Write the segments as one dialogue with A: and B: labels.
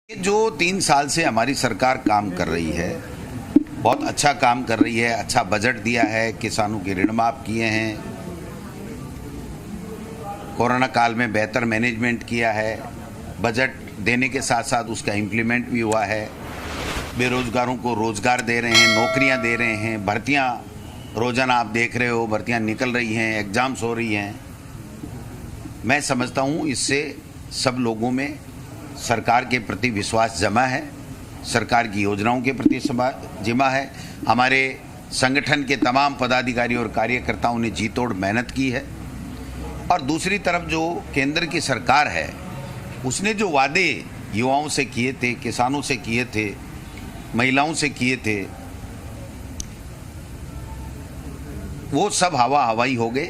A: जो 3 साल से हमारी सरकार काम कर रही है, बहुत अच्छा काम कर रही है। अच्छा बजट दिया है, किसानों के ऋण माफ किए हैं, कोरोना काल में बेहतर मैनेजमेंट किया है, बजट देने के साथ साथ उसका इम्प्लीमेंट भी हुआ है। बेरोजगारों को रोजगार दे रहे हैं, नौकरियां दे रहे हैं, भर्तियां रोजाना आप देख रहे हो, भर्तियां निकल रही हैं, एग्जाम्स हो रही हैं। मैं समझता हूं इससे सब लोगों में सरकार के प्रति विश्वास जमा है, सरकार की योजनाओं के प्रति जमा है। हमारे संगठन के तमाम पदाधिकारी और कार्यकर्ताओं ने जी तोड़ मेहनत की है। और दूसरी तरफ जो केंद्र की सरकार है, उसने जो वादे युवाओं से किए थे, किसानों से किए थे, महिलाओं से किए थे, वो सब हवा हवाई हो गए,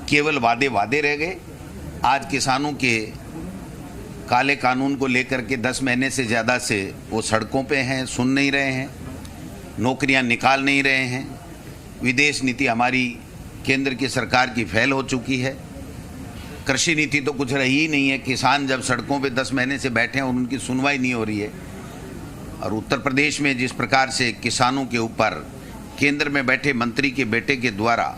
A: केवल वादे वादे रह गए। आज किसानों के काले कानून को लेकर के 10 महीने से ज़्यादा से वो सड़कों पे हैं, सुन नहीं रहे हैं, नौकरियां निकाल नहीं रहे हैं। विदेश नीति हमारी केंद्र की सरकार की फेल हो चुकी है। कृषि नीति तो कुछ रही ही नहीं है। किसान जब सड़कों पे 10 महीने से बैठे हैं और उनकी सुनवाई नहीं हो रही है। और उत्तर प्रदेश में जिस प्रकार से किसानों के ऊपर केंद्र में बैठे मंत्री के बेटे के द्वारा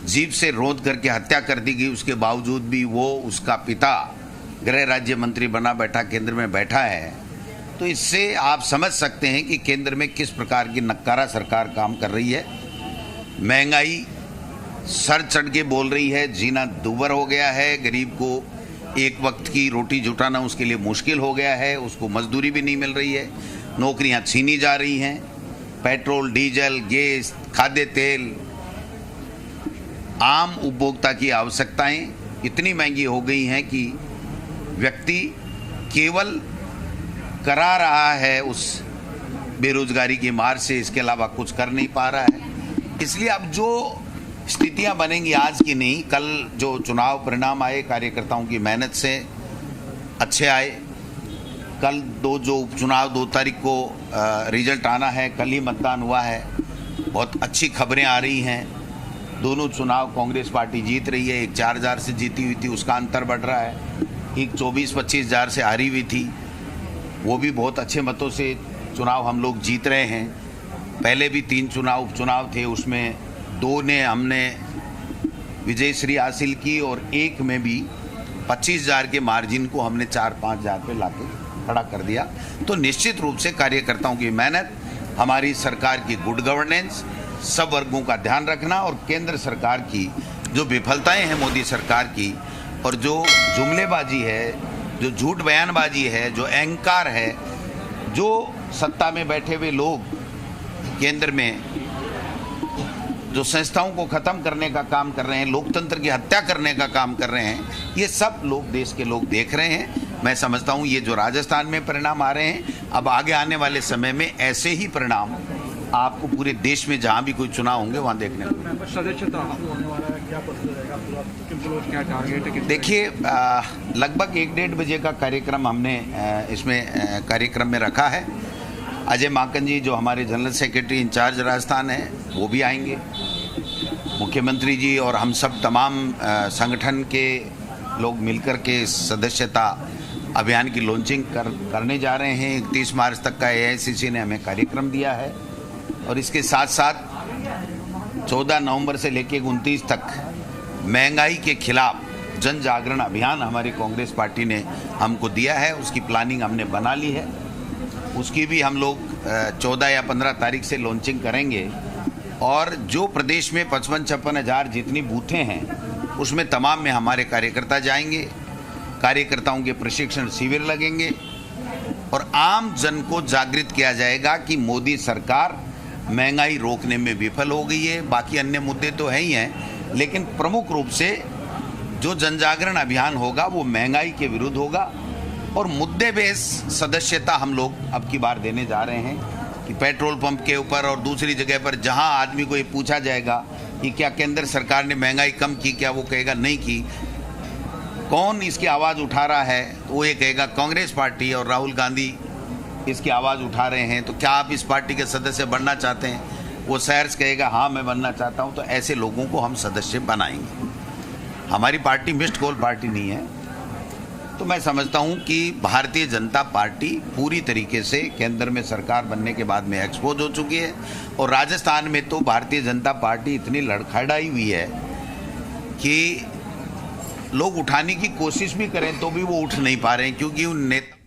A: जीप से रोंद करके हत्या कर दी गई, उसके बावजूद भी वो उसका पिता गृह राज्य मंत्री बना बैठा केंद्र में बैठा है, तो इससे आप समझ सकते हैं कि केंद्र में किस प्रकार की नक्कारा सरकार काम कर रही है। महंगाई सर चढ़ के बोल रही है, जीना दूभर हो गया है, गरीब को एक वक्त की रोटी जुटाना उसके लिए मुश्किल हो गया है, उसको मजदूरी भी नहीं मिल रही है, नौकरियां छीनी जा रही हैं, पेट्रोल, डीजल, गैस, खाद्य तेल, आम उपभोक्ता की आवश्यकताएं इतनी महंगी हो गई हैं कि व्यक्ति केवल करा रहा है उस बेरोजगारी की मार से, इसके अलावा कुछ कर नहीं पा रहा है। इसलिए अब जो स्थितियां बनेंगी, आज की नहीं, कल जो चुनाव परिणाम आए कार्यकर्ताओं की मेहनत से अच्छे आए। कल जो उपचुनाव 2 तारीख को रिजल्ट आना है, कल ही मतदान हुआ है, बहुत अच्छी खबरें आ रही हैं। दोनों चुनाव कांग्रेस पार्टी जीत रही है। एक 4,000 से जीती हुई थी, उसका अंतर बढ़ रहा है। एक 24-25 हज़ार से हारी हुई थी, वो भी बहुत अच्छे मतों से चुनाव हम लोग जीत रहे हैं। पहले भी 3 उपचुनाव थे, उसमें 2 ने हमने विजयश्री हासिल की और एक में भी 25,000 के मार्जिन को हमने 4-5 हज़ार पे लाके खड़ा कर दिया। तो निश्चित रूप से कार्यकर्ताओं की मेहनत, हमारी सरकार की गुड गवर्नेंस, सब वर्गों का ध्यान रखना और केंद्र सरकार की जो विफलताएं हैं मोदी सरकार की, और जो जुमलेबाजी है, जो झूठ बयानबाजी है, जो अहंकार है, जो सत्ता में बैठे हुए लोग केंद्र में जो संस्थाओं को खत्म करने का काम कर रहे हैं, लोकतंत्र की हत्या करने का काम कर रहे हैं, ये सब लोग, देश के लोग देख रहे हैं। मैं समझता हूँ ये जो राजस्थान में परिणाम आ रहे हैं, अब आगे आने वाले समय में ऐसे ही परिणाम आपको पूरे देश में जहाँ भी कोई चुनाव होंगे वहाँ देखने को। देखिए, लगभग 1-1.5 बजे का कार्यक्रम हमने इसमें कार्यक्रम में रखा है। अजय माकन जी जो हमारे जनरल सेक्रेटरी इंचार्ज राजस्थान है, वो भी आएंगे। मुख्यमंत्री जी और हम सब तमाम संगठन के लोग मिलकर के सदस्यता अभियान की लॉन्चिंग करने जा रहे हैं। 31 मार्च तक का AICC ने हमें कार्यक्रम दिया है। और इसके साथ साथ 14 नवंबर से लेकर 29 तक महंगाई के खिलाफ जन जागरण अभियान हमारी कांग्रेस पार्टी ने हमको दिया है। उसकी प्लानिंग हमने बना ली है। उसकी भी हम लोग 14 या 15 तारीख से लॉन्चिंग करेंगे। और जो प्रदेश में 55-56 हज़ार जितनी बूथें हैं, उसमें तमाम में हमारे कार्यकर्ता जाएंगे। कार्यकर्ताओं के प्रशिक्षण शिविर लगेंगे और आम जन को जागृत किया जाएगा कि मोदी सरकार महंगाई रोकने में विफल हो गई है। बाकी अन्य मुद्दे तो हैं ही हैं, लेकिन प्रमुख रूप से जो जन जागरण अभियान होगा वो महंगाई के विरुद्ध होगा। और मुद्दे बेस सदस्यता हम लोग अब की बार देने जा रहे हैं कि पेट्रोल पंप के ऊपर और दूसरी जगह पर जहां आदमी को ये पूछा जाएगा कि क्या केंद्र सरकार ने महंगाई कम की, क्या वो कहेगा नहीं की। कौन इसकी आवाज़ उठा रहा है, तो वो ये कहेगा कांग्रेस पार्टी और राहुल गांधी इसकी आवाज़ उठा रहे हैं। तो क्या आप इस पार्टी के सदस्य बनना चाहते हैं? वो सहर्ष कहेगा हाँ मैं बनना चाहता हूं। तो ऐसे लोगों को हम सदस्य बनाएंगे। हमारी पार्टी मिस्ड कॉल पार्टी नहीं है। तो मैं समझता हूं कि भारतीय जनता पार्टी पूरी तरीके से केंद्र में सरकार बनने के बाद में एक्सपोज हो चुकी है और राजस्थान में तो भारतीय जनता पार्टी इतनी लड़खड़ाई हुई है कि लोग उठाने की कोशिश भी करें तो भी वो उठ नहीं पा रहे हैं, क्योंकि उन नेता